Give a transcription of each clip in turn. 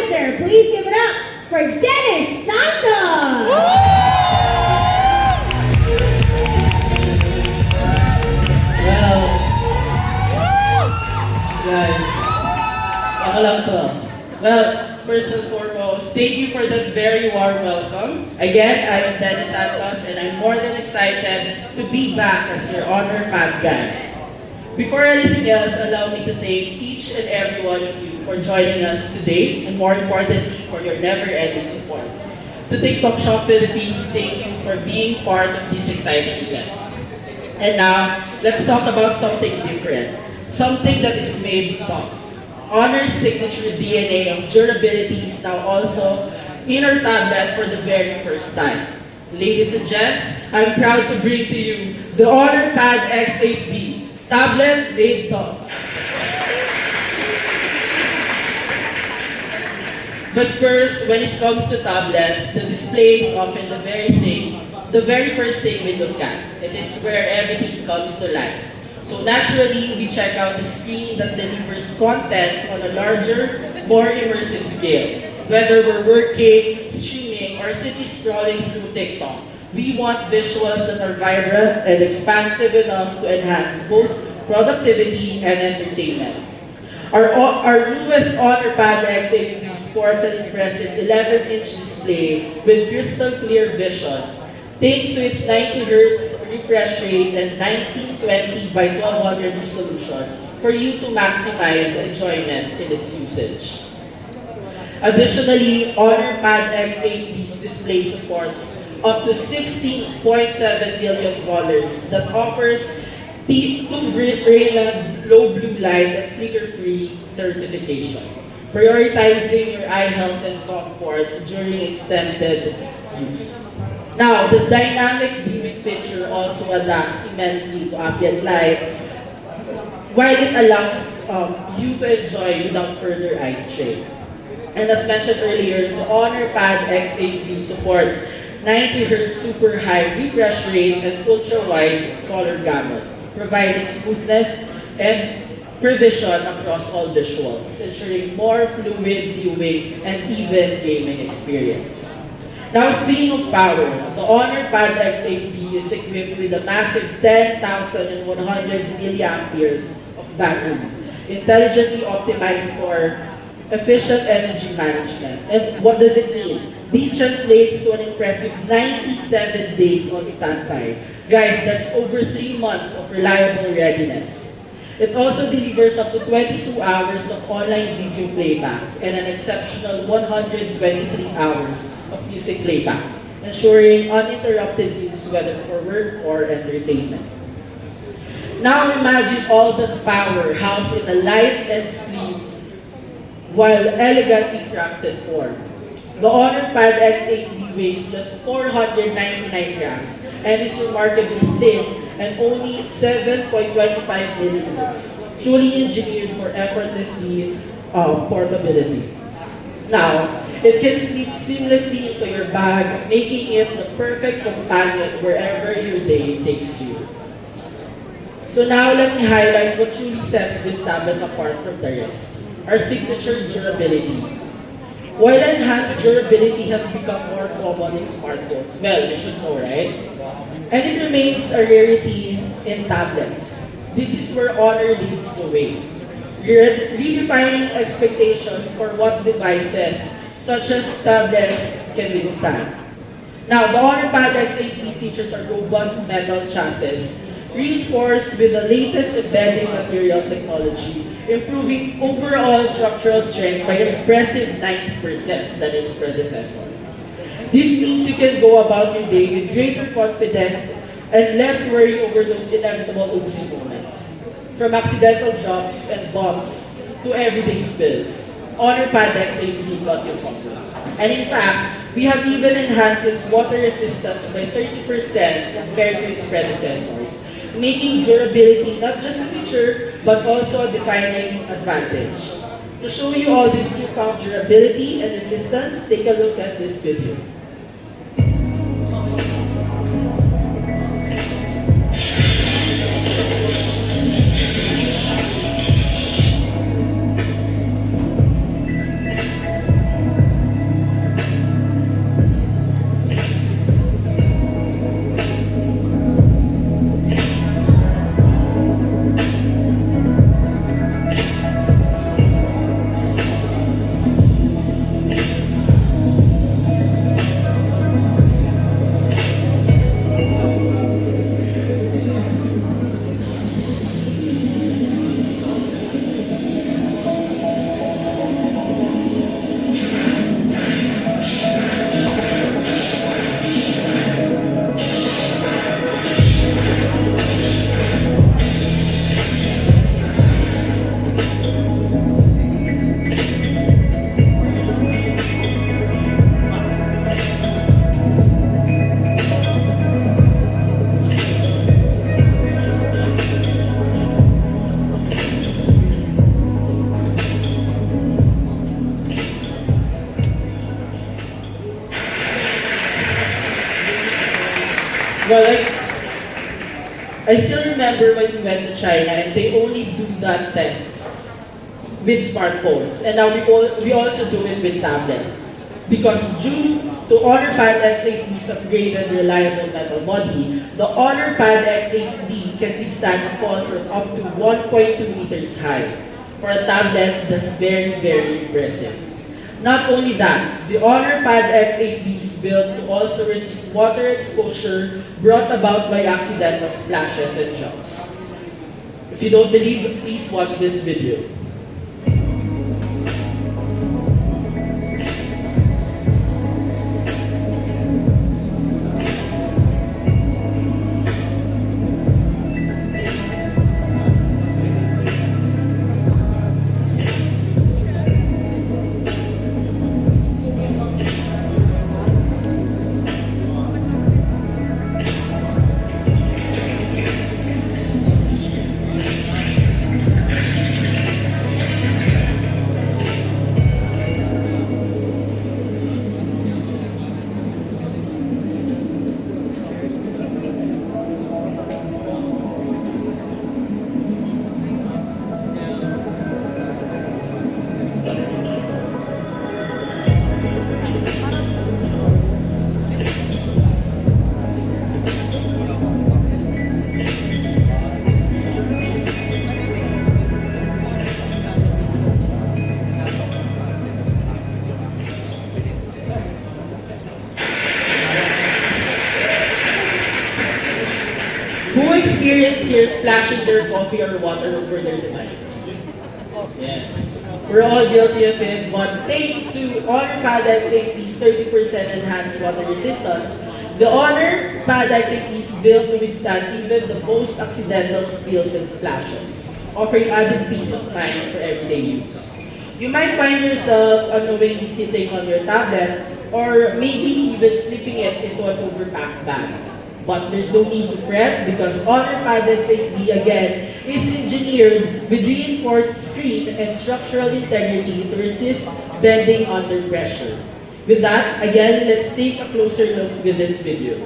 Advisor. Please give it up for Dennis Santos! Well, guys, ako lang to. Well, first and foremost, thank you for that very warm welcome. Again, I am Dennis Santos and I'm more than excited to be back as your honor pad guy. Before anything else, allow me to thank each and every one of you for joining us today and more importantly, for your never-ending support. To TikTok Shop Philippines, thank you for being part of this exciting event. And now, let's talk about something different. Something that is made tough. Honor's signature DNA of durability is now also in our tablet for the very first time. Ladies and gents, I'm proud to bring to you the Honor Pad X8B, tablet made tough. But first, when it comes to tablets, the display is often the very first thing we look at. It is where everything comes to life. So naturally, we check out the screen that delivers content on a larger, more immersive scale. Whether we're working, streaming, or simply scrolling through TikTok, we want visuals that are vibrant and expansive enough to enhance both productivity and entertainment. Our newest Honor Pad X8 sports an impressive 11-inch display with crystal clear vision, thanks to its 90 Hz refresh rate and 1920 by 1200 resolution for you to maximize enjoyment in its usage. Additionally, Honor Pad X8B's display supports up to 16.7 million colors that offers T2 low blue light and flicker-free certification, prioritizing your eye health and comfort during extended use. Now, the dynamic beaming feature also adapts immensely to ambient light, while it allows you to enjoy without further eye strain. And as mentioned earlier, the Honor Pad X8B supports 90 Hz super high refresh rate and ultra-wide color gamut, providing smoothness and precision across all visuals, ensuring more fluid viewing and even gaming experience. Now, speaking of power, the Honor Pad X8B is equipped with a massive 10,100 milliamperes of battery, intelligently optimized for efficient energy management. And what does it mean? This translates to an impressive 97 days on standby. Guys, that's over 3 months of reliable readiness. It also delivers up to 22 hours of online video playback and an exceptional 123 hours of music playback, ensuring uninterrupted use whether for work or entertainment. Now imagine all that power housed in a light and sleek while elegantly crafted form. The Honor Pad X8B weighs just 499 grams and is remarkably thin and only 7.25 millimeters, truly engineered for effortlessly portability. Now, it can slip seamlessly into your bag, making it the perfect companion wherever your day takes you. So now let me highlight what truly sets this tablet apart from the rest: our signature durability. While enhanced durability has become more common in smartphones, well, you should know, right? And it remains a rarity in tablets. This is where Honor leads the way, redefining expectations for what devices, such as tablets, can withstand. Now, the Honor Pad X8B features a robust metal chassis, reinforced with the latest embedding material technology, improving overall structural strength by an impressive 90% than its predecessor. This means you can go about your day with greater confidence and less worry over those inevitable oopsie moments. From accidental jumps and bumps to everyday spills, Honor Pad X8B got you covered. And in fact, we have even enhanced its water resistance by 30% compared to its predecessors, making durability not just a feature, but also a defining advantage. To show you all this newfound durability and resistance, take a look at this video. Well, I still remember when we went to China and they only do that tests with smartphones. And now we also do it with tablets. Because due to Honor Pad X8B's upgraded reliable metal body, the Honor Pad X8B can withstand a fall from up to 1.2 meters high. For a tablet, that's very, very impressive. Not only that, the Honor Pad X8B is built to also resist water exposure brought about by accidental splashes and jumps. If you don't believe, please watch this video. Who experienced here splashing their coffee or water over their device? Yes. We're all guilty of it, but thanks to Honor Pad X8B's 30% enhanced water resistance, the Honor Pad X8B is built to withstand even the most accidental spills and splashes, offering added peace of mind for everyday use. You might find yourself unknowingly sitting on your tablet or maybe even slipping it into an overpacked bag. But there's no need to fret because Honor Pad X8B again is engineered with reinforced screen and structural integrity to resist bending under pressure. With that, again, let's take a closer look with this video.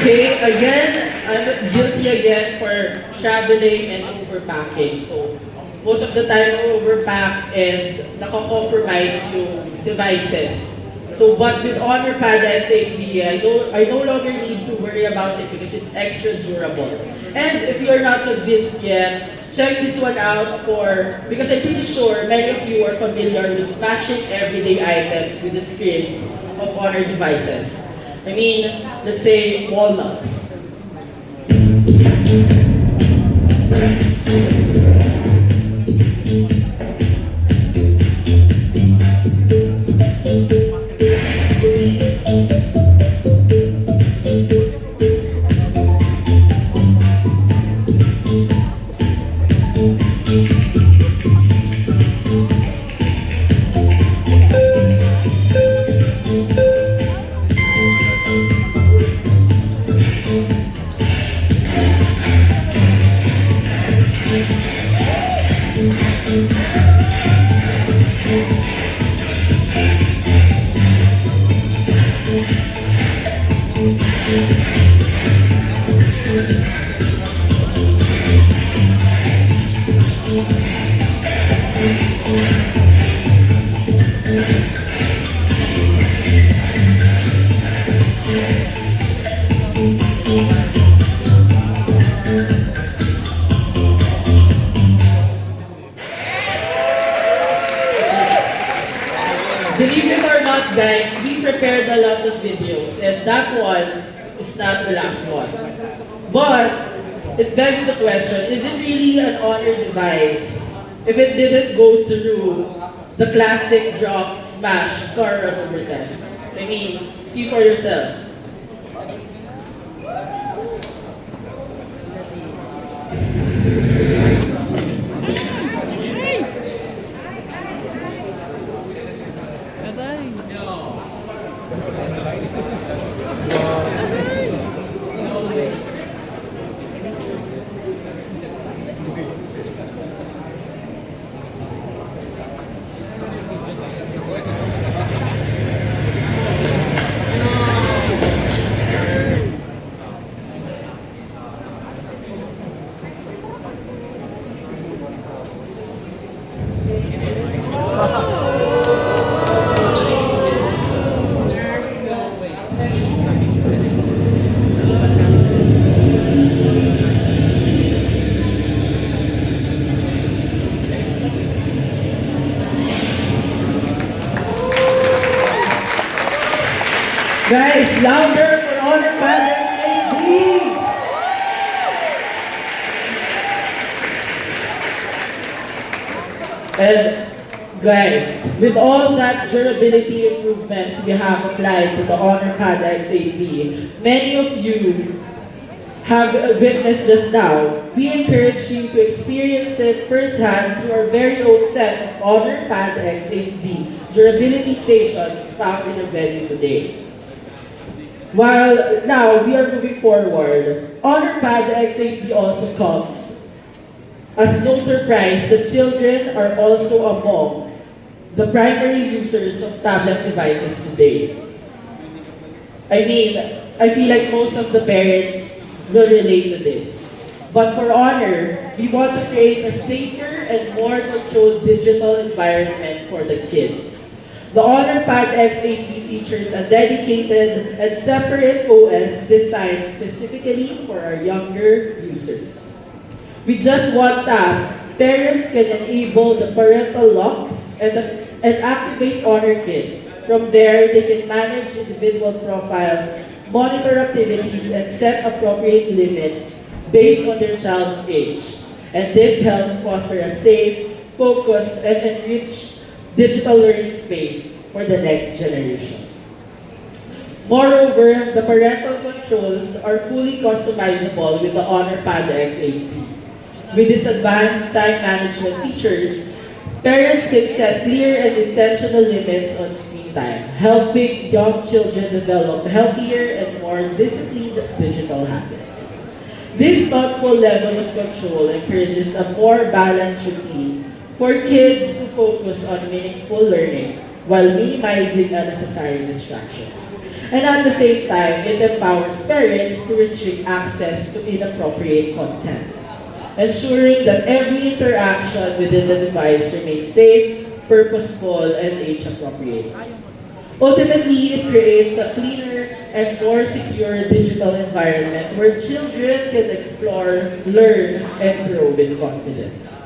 Okay, again, I'm guilty again for traveling and overpacking. So, most of the time, I overpack and nako-compromise yung devices. So, but with Honor Pad X8B, I no longer need to worry about it because it's extra durable. And if you're not convinced yet, check this one out because I'm pretty sure many of you are familiar with smashing everyday items with the screens of Honor devices. I mean, let's say walnuts. videos, and that one is not the last one. But it begs the question, is it really an honor device if it didn't go through the classic drop, smash, car run over tests? I mean, see for yourself. Guys, louder for Honor Paddles AB! And guys, with all that durability improvements we have applied to the Honor Pad XAP, many of you have witnessed just now. We encourage you to experience it firsthand through our very own set of Honor Pad XAP durability stations found in our venue today. While now we are moving forward, Honor Pad XAP also comes as no surprise that children are also among the primary users of tablet devices today. I mean, I feel like most of the parents will relate to this. But for Honor, we want to create a safer and more controlled digital environment for the kids. The Honor Pad X8B features a dedicated and separate OS designed specifically for our younger users. With just one tap, parents can enable the parental lock and activate Honor Kids. From there, they can manage individual profiles, monitor activities, and set appropriate limits based on their child's age. And this helps foster a safe, focused, and enriched digital learning space for the next generation. Moreover, the parental controls are fully customizable with the Honor Pad X8P. With its advanced time management features, parents can set clear and intentional limits on screen time, helping young children develop healthier and more disciplined digital habits. This thoughtful level of control encourages a more balanced routine for kids to focus on meaningful learning while minimizing unnecessary distractions. And at the same time, it empowers parents to restrict access to inappropriate content, ensuring that every interaction within the device remains safe, purposeful, and age-appropriate. Ultimately, it creates a cleaner and more secure digital environment where children can explore, learn, and grow with confidence.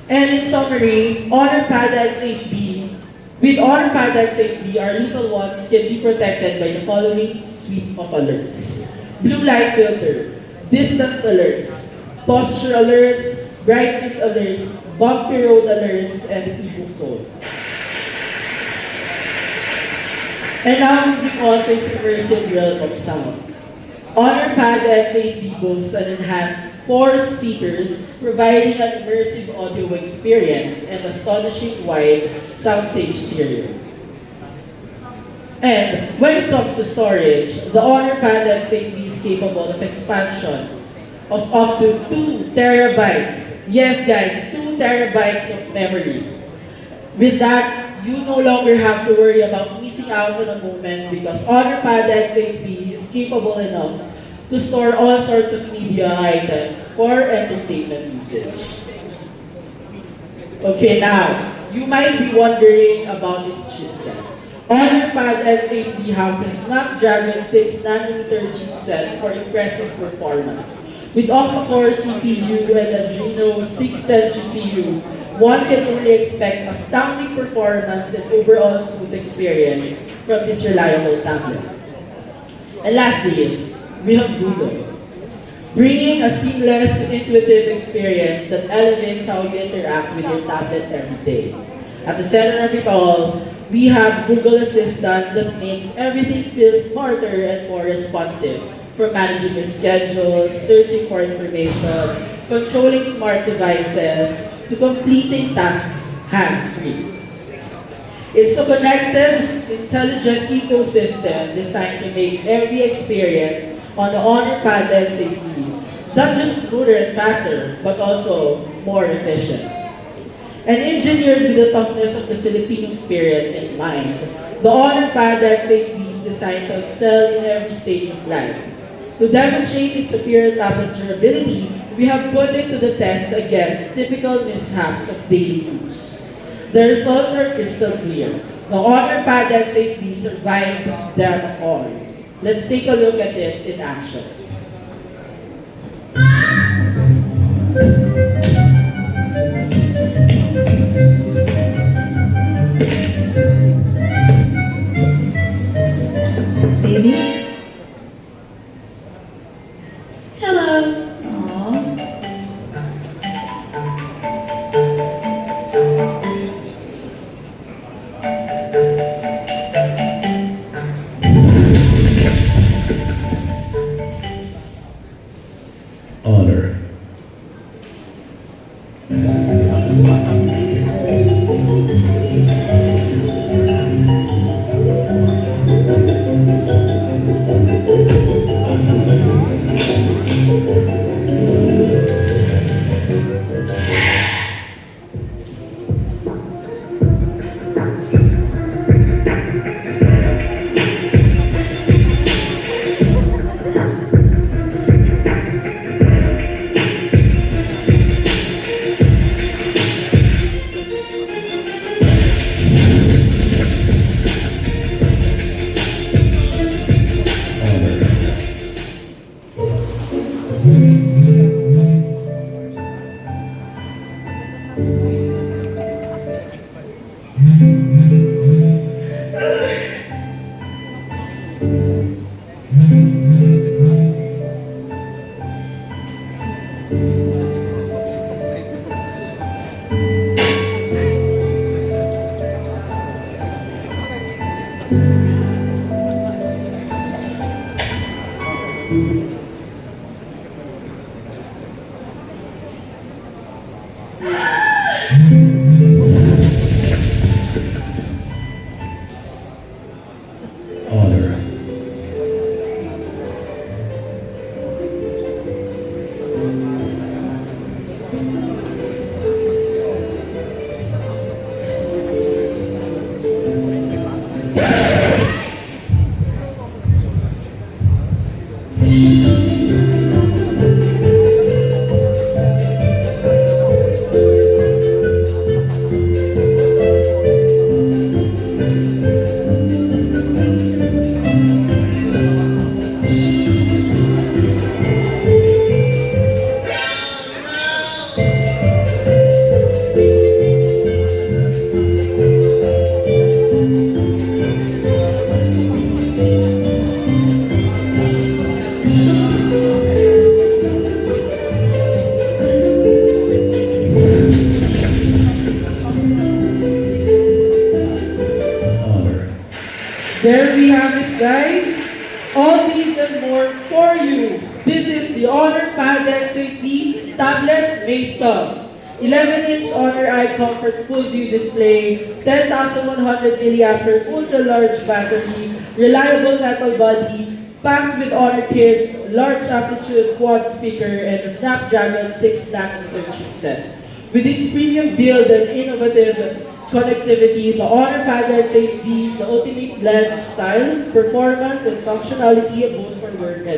And in summary, Honor Pad X8B, with Honor Pad X8B, our little ones can be protected by the following suite of alerts: blue light filter, distance alerts, posture alerts, brightness alerts, bumpy road alerts, and e-book mode. And now moving on to its immersive realm of sound. Honor Pad X8B boasts an enhanced 4 speakers, providing an immersive audio experience and astonishing wide soundstage stereo. And when it comes to storage, the Honor Pad X8B is capable of expansion of up to 2 terabytes. Yes guys, 2 terabytes of memory. With that, you no longer have to worry about missing out on a moment because Honor Pad X8B is capable enough to store all sorts of media items for entertainment usage. Okay, now, you might be wondering about its chipset. Honor Pad X8B houses Snapdragon 6nm chipset for impressive performance. With octa-core CPU and Adreno 610 GPU, one can only expect astounding performance and overall smooth experience from this reliable tablet. And lastly, we have Google, bringing a seamless, intuitive experience that elevates how you interact with your tablet every day. At the center of it all, we have Google Assistant that makes everything feel smarter and more responsive, from managing your schedules, searching for information, controlling smart devices, to completing tasks hands-free. It's a connected, intelligent ecosystem designed to make every experience on the Honor Pad XAP not just smoother and faster, but also more efficient. And engineered with the toughness of the Filipino spirit in mind, the Honor Pad XAP is designed to excel in every stage of life. To demonstrate its superior tablet durability, we have put it to the test against typical mishaps of daily use. The results are crystal clear. The Honor Pad XAP survived them all. Let's take a look at it in action. Baby? Hello. Aw. Honor. Honor. There we have it, guys. All these and more for you. This is the Honor Pad XAP tablet made tough. 11-inch Honor Eye Comfort Full View Display, 10,100 mAh ultra-large battery, reliable metal body, packed with Honor Kids, large amplitude quad speaker, and a Snapdragon 6nm chipset. With its premium build and innovative connectivity, the Honor Pad XAP is the ultimate blend of style, performance, and functionality both for work and